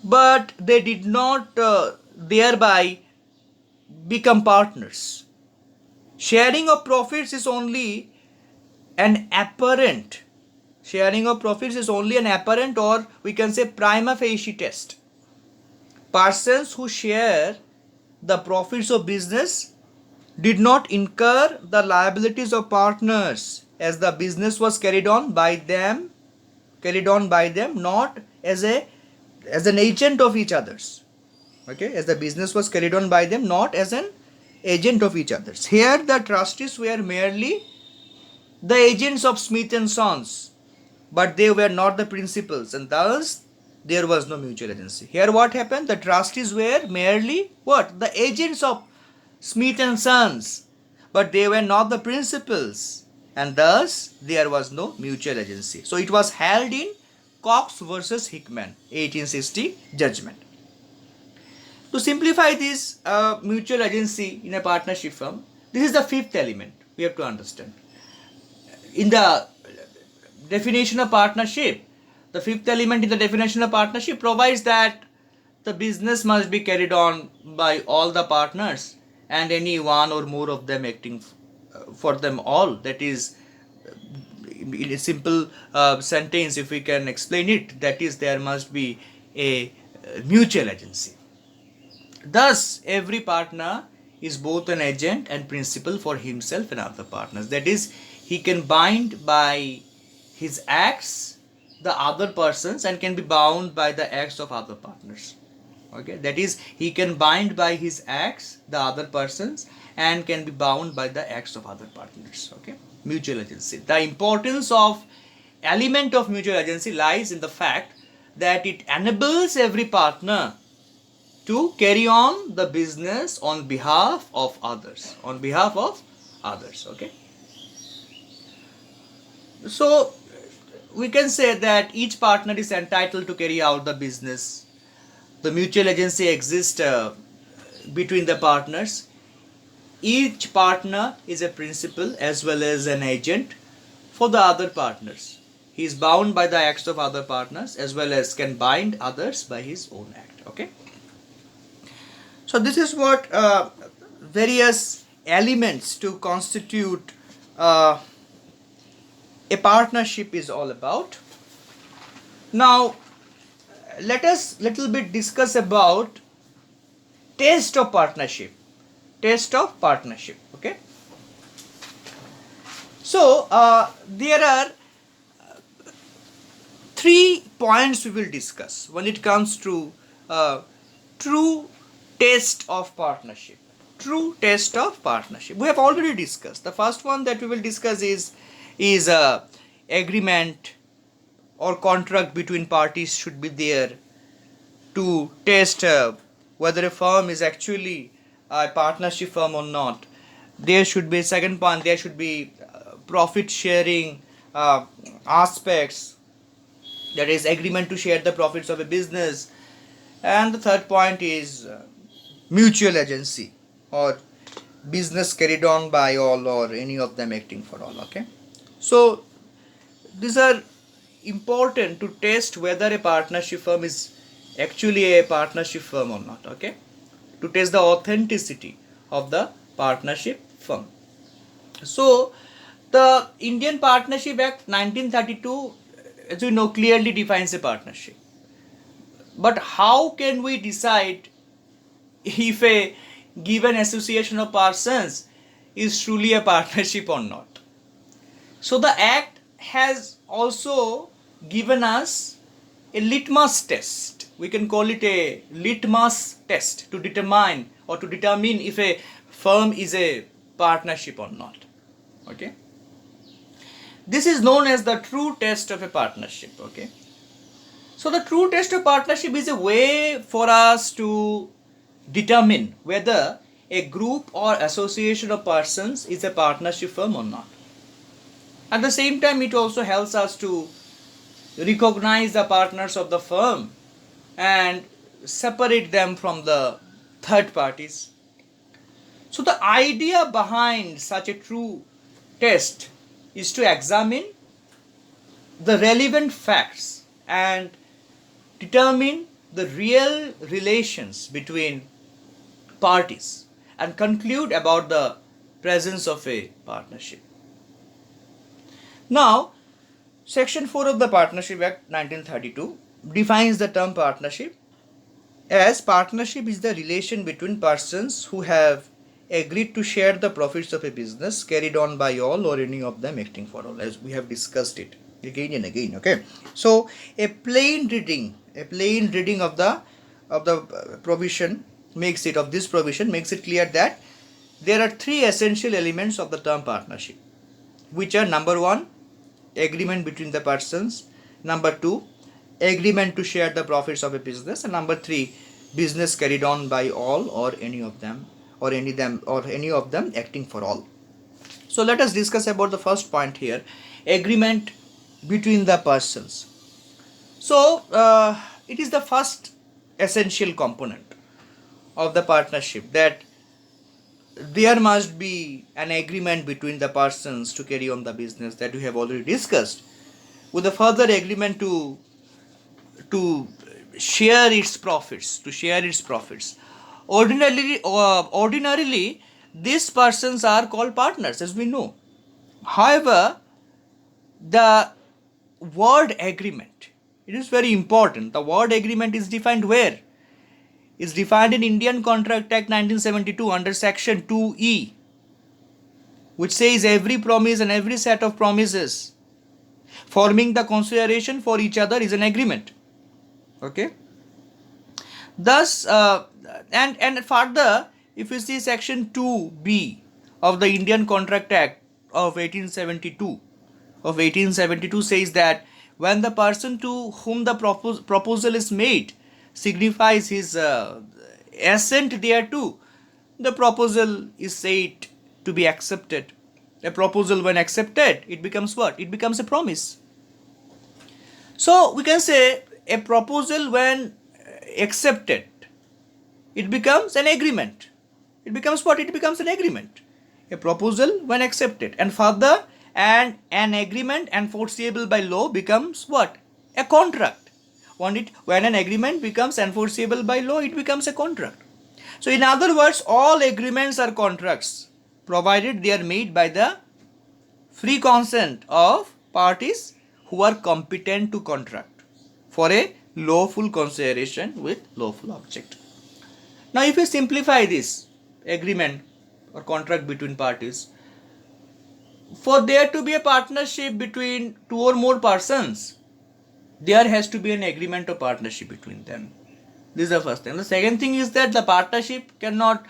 but they did not thereby become partners. Sharing of profits is only an apparent. Sharing of profits is only an apparent, or we can say prima facie test. Persons who share the profits of business did not incur the liabilities of partners, as the business was carried on by them not as an agent of each others. Okay, as the business was carried on by them not as an agent of each others. Here the trustees were merely the agents of Smith and Sons, but they were not the principals, and thus there was no mutual agency. Here what happened? The trustees were merely what? The agents of Smith and Sons, but they were not the principals, and thus there was no mutual agency. So it was held in Cox versus Hickman, 1860 judgment. To simplify this mutual agency in a partnership firm, this is the fifth element we have to understand. in the definition of partnership, the fifth element in the definition of partnership provides that the business must be carried on by all the partners and any one or more of them acting for them all. That is, in a simple sentence, if we can explain it, that is, there must be a mutual agency. Thus, every partner is both an agent and principal for himself and other partners. That is, he can bind by his acts the other persons and can be bound by the acts of other partners. Okay, that is, he can bind by his acts the other persons and can be bound by the acts of other partners. Okay, mutual agency. The importance of element of mutual agency lies in the fact that it enables every partner to carry on the business on behalf of others. Okay, so we can say that each partner is entitled to carry out the business. The mutual agency exists between the partners. Each partner is a principal as well as an agent for the other partners. He is bound by the acts of other partners as well as can bind others by his own act. Okay, so this is what various elements to constitute a partnership is all about. Now let us little bit discuss about test of partnership. Okay, so there are 3 points we will discuss when it comes to true test of partnership. We have already discussed. The first one that we will discuss is agreement or contract between parties should be there to test whether a firm is actually a partnership firm or not. There should be, second point, there should be profit sharing aspects, that is agreement to share the profits of a business. And the third point is mutual agency or business carried on by all or any of them acting for all. Okay, so these are important to test whether a partnership firm is actually a partnership firm or not. Okay, to test the authenticity of the partnership firm. So the Indian Partnership Act 1932, as we know, clearly defines a partnership. But how can we decide if a given association of persons is truly a partnership or not? So the Act has also given us a litmus test. We can call it a litmus test to determine if a firm is a partnership or not. Okay, this is known as the true test of a partnership. Okay, so the true test of partnership is a way for us to determine whether a group or association of persons is a partnership firm or not. At the same time, it also helps us to recognize the partners of the firm and separate them from the third parties. So the idea behind such a true test is to examine the relevant facts and determine the real relations between parties and conclude about the presence of a partnership. Now, Section 4 of the Partnership Act 1932 defines the term partnership as partnership is the relation between persons who have agreed to share the profits of a business carried on by all or any of them acting for all, as we have discussed it again and again. Okay, so a plain reading of the provision makes it clear that there are 3 essential elements of the term partnership, which are: number 1, agreement between the persons; number 2, agreement to share the profits of a business; and number 3, business carried on by all or any of them acting for all. So let us discuss about the first point here, agreement between the persons. So it is the first essential component of the partnership, that there must be an agreement between the persons to carry on the business that we have already discussed, with a further agreement to share its profits. Ordinarily, these persons are called partners, as we know. However, the word agreement, it is very important. The word agreement is defined where? Is defined in Indian Contract Act 1972 under section 2E, which says every promise and every set of promises forming the consideration for each other is an agreement. Okay. Thus, and further, if you see section 2B of the Indian Contract Act of 1872 says that when the person to whom the proposal is made signifies his assent thereto, the proposal is said to be accepted. A proposal, when accepted, it becomes what? It becomes a promise. So we can say a proposal, when accepted, it becomes an agreement. It becomes what? It becomes an agreement. A proposal when accepted, and further, and an agreement enforceable by law becomes what? A contract. When an agreement becomes enforceable by law, it becomes a contract. So in other words, all agreements are contracts, provided they are made by the free consent of parties who are competent to contract for a lawful consideration with lawful object. Now, if we simplify this agreement or contract between parties, for there to be a partnership between two or more persons, there has to be an agreement or partnership between them. This is the first thing. The second thing is that the partnership cannot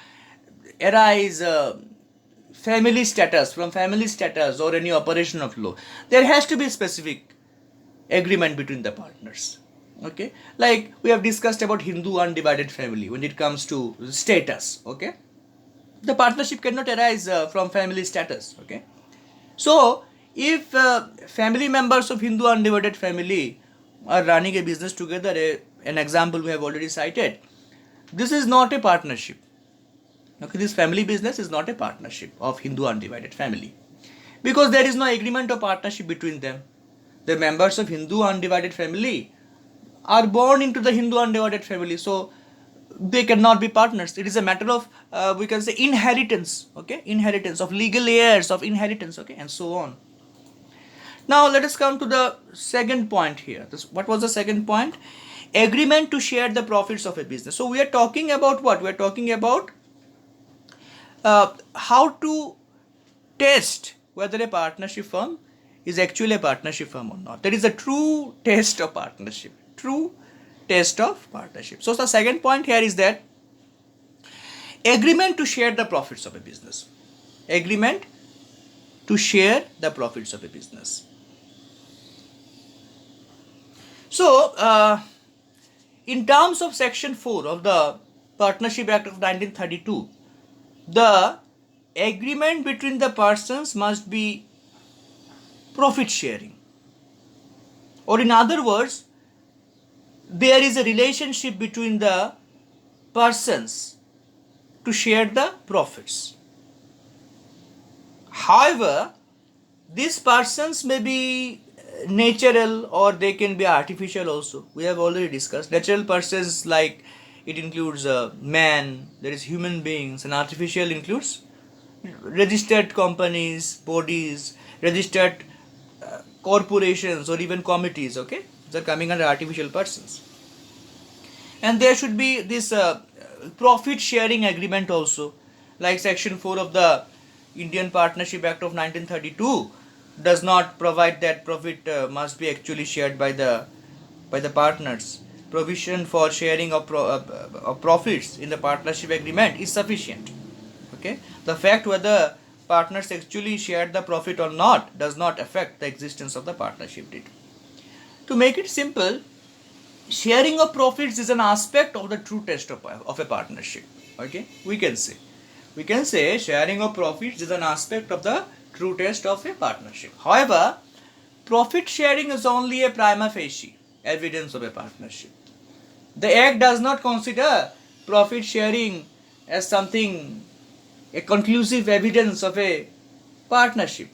arise from family status or any operation of law. There has to be specific agreement between the partners. Okay, like we have discussed about Hindu undivided family when it comes to status. Okay, the partnership cannot arise from family status. Okay, so if family members of Hindu undivided family are running a business together, an example we have already cited, this is not a partnership. Okay, this family business is not a partnership of Hindu undivided family, because there is no agreement or partnership between them. The members of Hindu undivided family are born into the Hindu undivided family, so they cannot be partners. It is a matter of we can say inheritance. Okay, inheritance of legal heirs of inheritance. Okay, and so on. Now let us come to the second point here. What was the second point? Agreement to share the profits of a business. So we are talking about what? We are talking about how to test whether a partnership firm is actually a partnership firm or not. That is a true test of partnership. True test of partnership. So the second point here is that agreement to share the profits of a business. Agreement to share the profits of a business. So, in terms of Section 4 of the Partnership Act of 1932, the agreement between the persons must be profit sharing. Or in other words, there is a relationship between the persons to share the profits. However, these persons may be natural or they can be artificial also. We have already discussed natural persons, like it includes man, there is human beings, and artificial includes registered companies, bodies, registered corporations, or even committees. Okay, they're coming under artificial persons. And there should be this profit sharing agreement also, like Section 4 of the Indian Partnership Act of 1932 does not provide that profit must be actually shared by the partners. Provision for sharing of profits in the partnership agreement is sufficient. Okay, the fact whether partners actually shared the profit or not does not affect the existence of the partnership deed. To make it simple, sharing of profits is an aspect of the true test of a partnership. Okay, we can say sharing of profits is an aspect of the true test of a partnership. However, profit sharing is only a prima facie evidence of a partnership. The Act does not consider profit sharing as something a conclusive evidence of a partnership,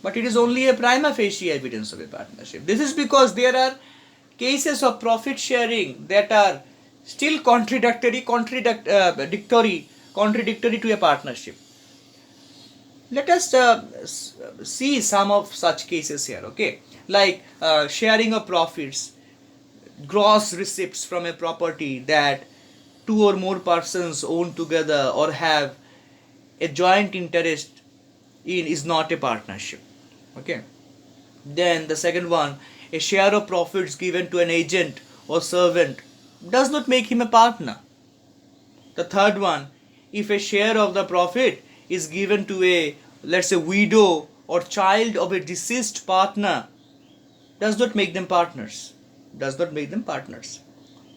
but it is only a prima facie evidence of a partnership. This is because there are cases of profit sharing that are still contradictory to a partnership. Let us see some of such cases here, okay? Like sharing of profits, gross receipts from a property that two or more persons own together or have a joint interest in is not a partnership, okay? Then the second one, a share of profits given to an agent or servant does not make him a partner. The third one, if a share of the profit is given to a, let's say, widow or child of a deceased partner, does not make them partners. Does not make them partners.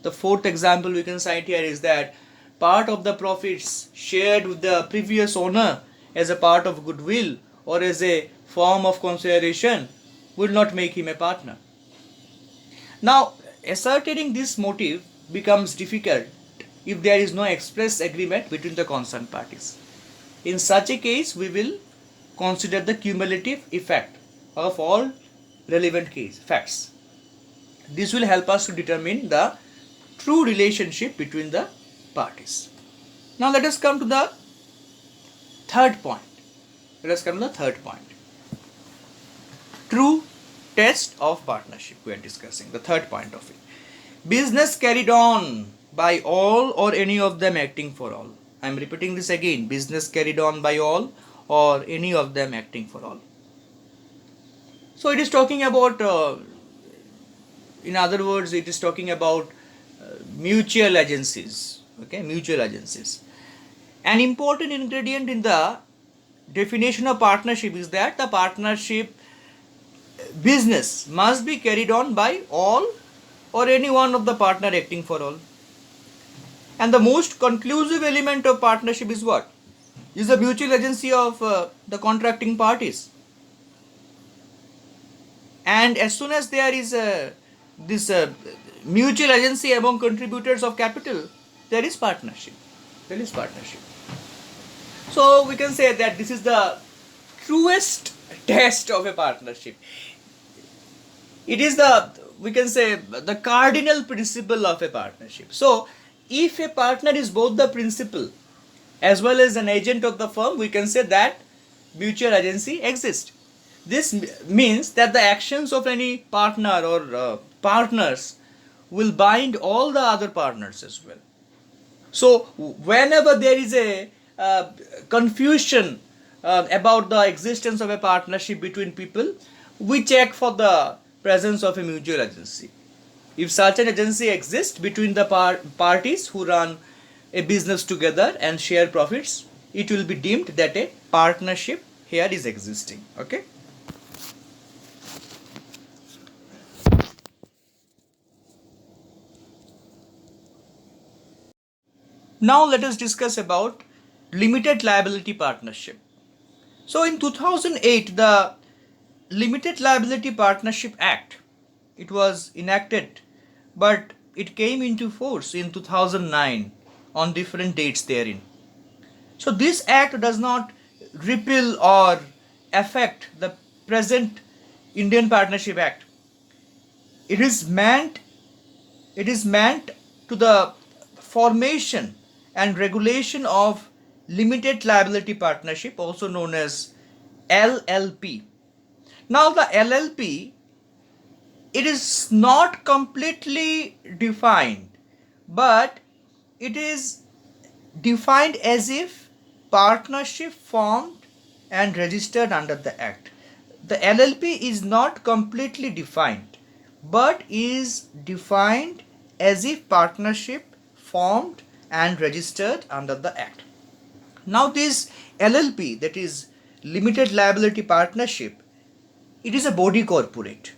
The fourth example we can cite here is that part of the profits shared with the previous owner as a part of goodwill or as a form of consideration will not make him a partner. Now, ascertaining this motive becomes difficult if there is no express agreement between the concerned parties. In such a case, we will consider the cumulative effect of all relevant facts. This will help us to determine the true relationship between the parties. Now let us come to the third point. True test of partnership we are discussing, the third point of it. Business carried on by all or any of them acting for all. I am repeating this again. Business carried on by all or any of them acting for all. So it is talking about, in other words, it is talking about mutual agencies. Okay, mutual agencies. An important ingredient in the definition of partnership is that the partnership business must be carried on by all or any one of the partner acting for all. And the most conclusive element of partnership is what? Is the mutual agency of the contracting parties. And as soon as there is this mutual agency among contributors of capital, there is partnership. So we can say that this is the truest test of a partnership. It is we can say, the cardinal principle of a partnership. So if a partner is both the principal as well as an agent of the firm, we can say that mutual agency exists. This means that the actions of any partner or partners will bind all the other partners as well. So whenever there is a confusion about the existence of a partnership between people, we check for the presence of a mutual agency. If such an agency exists between the parties who run a business together and share profits, it will be deemed that a partnership here is existing. Okay. Now let us discuss about limited liability partnership. So in 2008, the Limited Liability Partnership Act, it was enacted, but it came into force in 2009 on different dates therein. So this act does not repeal or affect the present Indian Partnership Act. It is meant to the formation and regulation of limited liability partnership, also known as LLP. Now the LLP, it is not completely defined, but it is defined as if partnership formed and registered under the Act. The LLP is not completely defined, but is defined as if partnership formed and registered under the Act. Now this LLP, that is Limited Liability Partnership, it is a body corporate.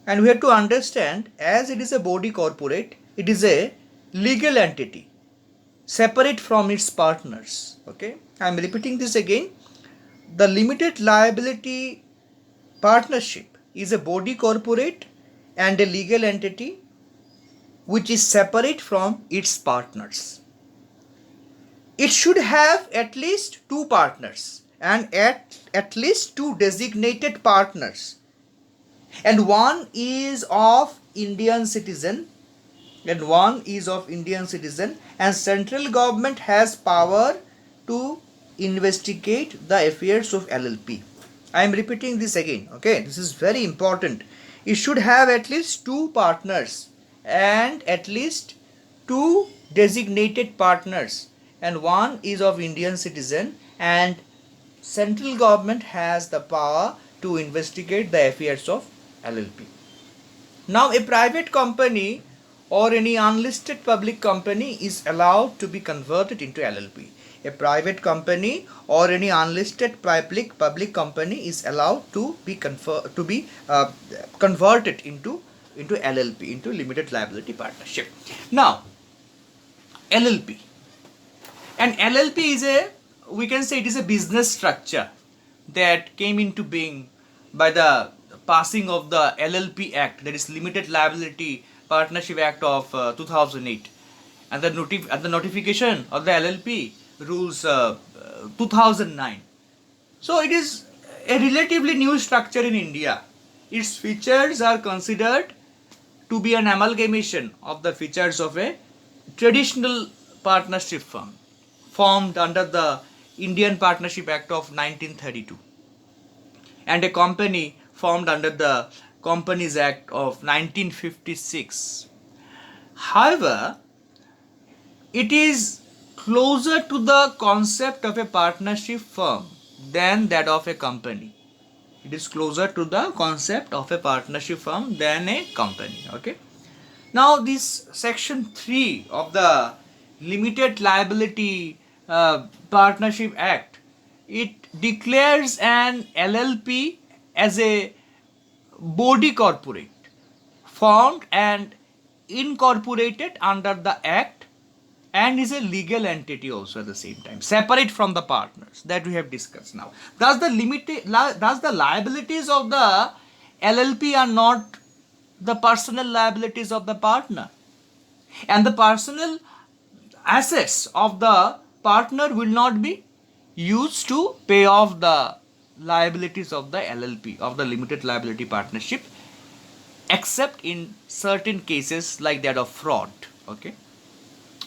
And we have to understand, as it is a body corporate, it is a legal entity separate from its partners. Okay, I am repeating this again. The Limited Liability Partnership is a body corporate and a legal entity which is separate from its partners. It should have at least two partners and at least two designated partners, and one is of Indian citizen, and central government has power to investigate the affairs of LLP. I am repeating this again. Okay, this is very important. It should have at least two partners and at least two designated partners, and one is of Indian citizen, and central government has the power to investigate the affairs of LLP. Now, a private company or any unlisted public company is allowed to be converted into LLP. A private company or any unlisted public company is allowed to be converted into LLP, into limited liability partnership. Now, LLP. And LLP is we can say it is a business structure that came into being by the passing of the LLP Act, that is Limited Liability Partnership Act of 2008, and the notification of the LLP rules 2009. So it is a relatively new structure in India. Its features are considered to be an amalgamation of the features of a traditional partnership firm formed under the Indian Partnership Act of 1932 and a company formed under the Companies Act of 1956. However, it is closer to the concept of a partnership firm than that of a company. It is closer to the concept of a partnership firm than a company. Okay. Now, this section 3 of the Limited Liability Partnership Act, it declares an LLP as a body corporate formed and incorporated under the Act, and is a legal entity also at the same time, separate from the partners that we have discussed now. Thus, the liabilities of the LLP are not the personal liabilities of the partner, and the personal assets of the partner will not be used to pay off the liabilities of the LLP, of the limited liability partnership, except in certain cases like that of fraud, okay,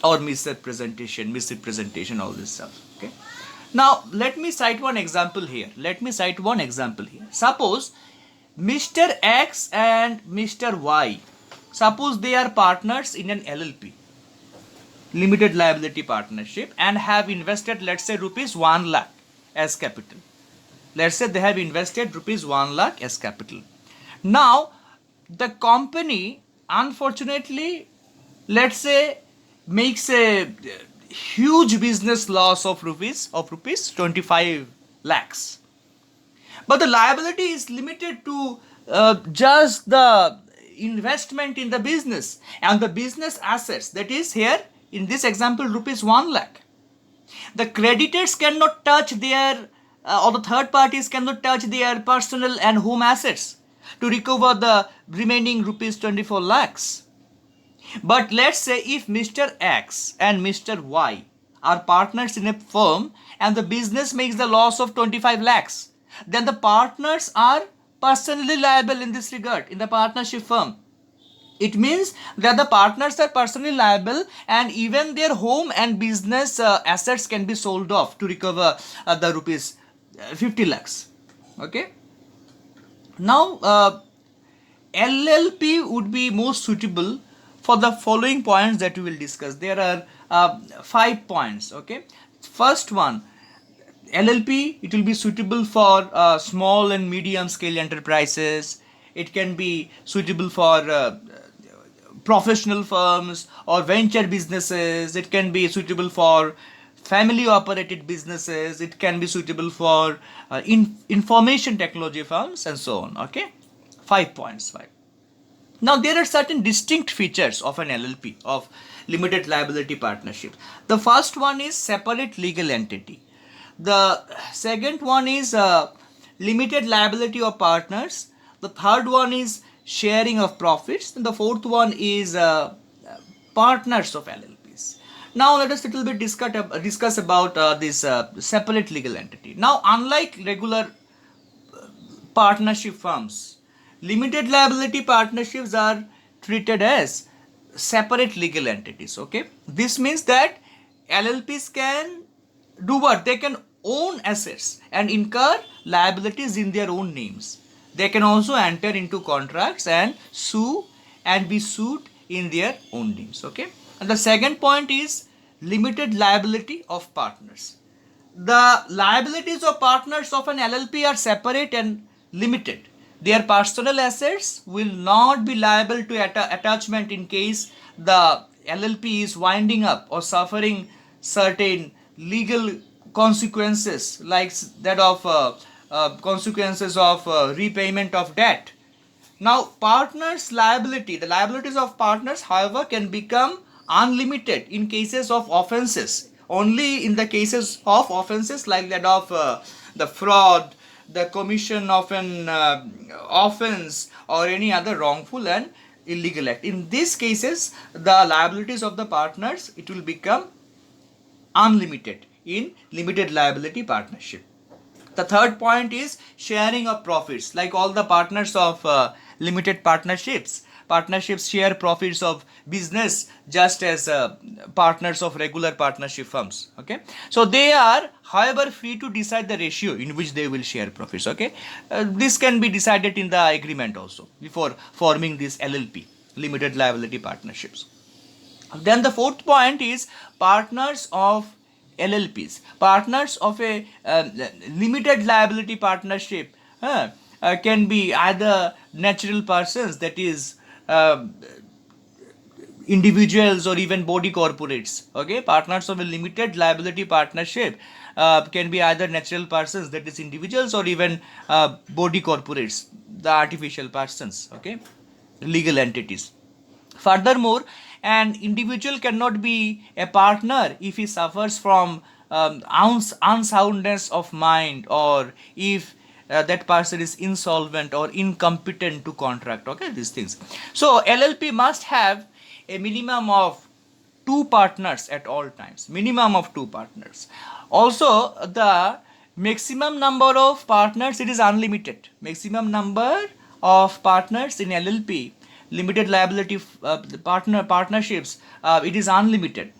or misrepresentation, all this stuff. Okay. Now let me cite one example here. Suppose Mr. X and Mr. Y, suppose they are partners in an LLP, limited liability partnership, and have invested, let's say, rupees 1 lakh as capital. Let's say they have invested rupees 1 lakh as capital. Now, the company, unfortunately, let's say, makes a huge business loss of rupees 25 lakhs. But the liability is limited to just the investment in the business and the business assets, that is here in this example rupees 1 lakh. The creditors cannot touch their or the third parties cannot touch their personal and home assets to recover the remaining rupees 24 lakhs. But let's say if Mr. X and Mr. Y are partners in a firm and the business makes the loss of 25 lakhs, then the partners are personally liable in this regard in the partnership firm. It means that the partners are personally liable, and even their home and business assets can be sold off to recover the rupees 50 lakhs. Okay. Now, LLP would be most suitable for the following points that we will discuss. There are 5 points. Okay. First one, LLP, it will be suitable for small and medium scale enterprises. It can be suitable for professional firms or venture businesses. It can be suitable for family operated businesses. It can be suitable for information technology firms and so on. Okay, 5 points. 5. Now, there are certain distinct features of an LLP, of limited liability partnership. The first one is separate legal entity. The second one is limited liability of partners. The third one is sharing of profits. And the fourth one is partners of LLPs. Now let us little bit discuss about this separate legal entity. Now, unlike regular partnership firms, limited liability partnerships are treated as separate legal entities. Okay, this means that LLPs can do what? They can own assets and incur liabilities in their own names. They can also enter into contracts and sue and be sued in their own names. Okay, and the second point is limited liability of partners. The liabilities of partners of an LLP are separate and limited. Their personal assets will not be liable to attachment in case the LLP is winding up or suffering certain legal consequences, like that of consequences of repayment of debt. Now, partners' liability, the liabilities of partners, however, can become unlimited in cases of offenses. Only in the cases of offenses like that of the fraud, the commission of an offense, or any other wrongful and illegal act. In these cases, the liabilities of the partners, it will become unlimited in limited liability partnership. The third point is sharing of profits. Like all the partners of limited partnerships share profits of business just as partners of regular partnership firms. Okay, so they are, however, free to decide the ratio in which they will share profits. Okay, this can be decided in the agreement also before forming this LLP, limited liability partnerships. Then the fourth point is partners of LLPs. Partners of a limited liability partnership can be either natural persons, that is individuals, or even body corporates. Okay, partners of a limited liability partnership can be either natural persons, that is individuals, or even body corporates, the artificial persons. Okay, legal entities. Furthermore, an individual cannot be a partner if he suffers from unsoundness of mind, or if that person is insolvent or incompetent to contract. Okay, these things. So LLP must have a minimum of 2 partners at all times. Minimum of 2 partners. Also, the maximum number of partners, it is unlimited. Maximum number of partners in LLP, limited liability partnerships, it is unlimited,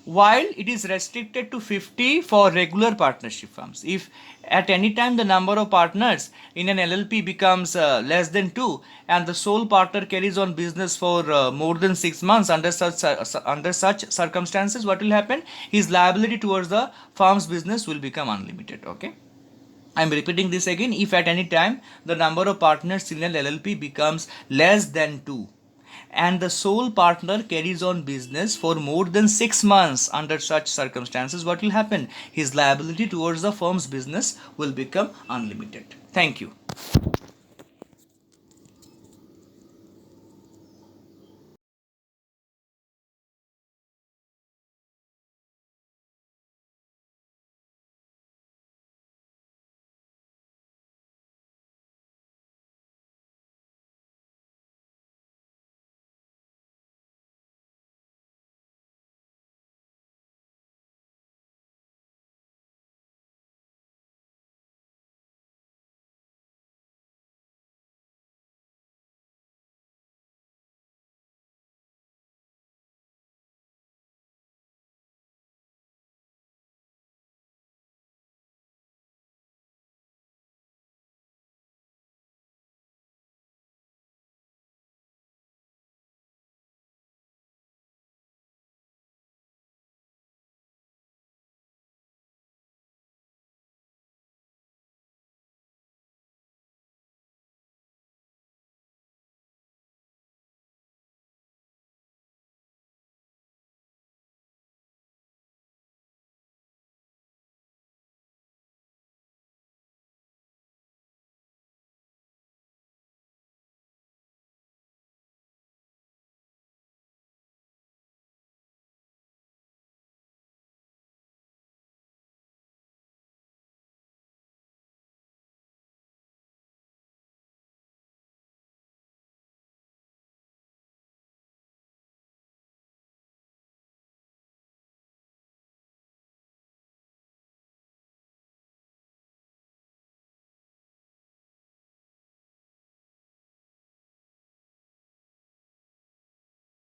while it is restricted to 50 for regular partnership firms. If at any time the number of partners in an LLP becomes less than 2, and the sole partner carries on business for more than 6 months, under such circumstances, what will happen? His liability towards the firm's business will become unlimited. Okay, I am repeating this again. If at any time the number of partners in an LLP becomes less than 2, and the sole partner carries on business for more than 6 months, under such circumstances, what will happen? His liability towards the firm's business will become unlimited. Thank you.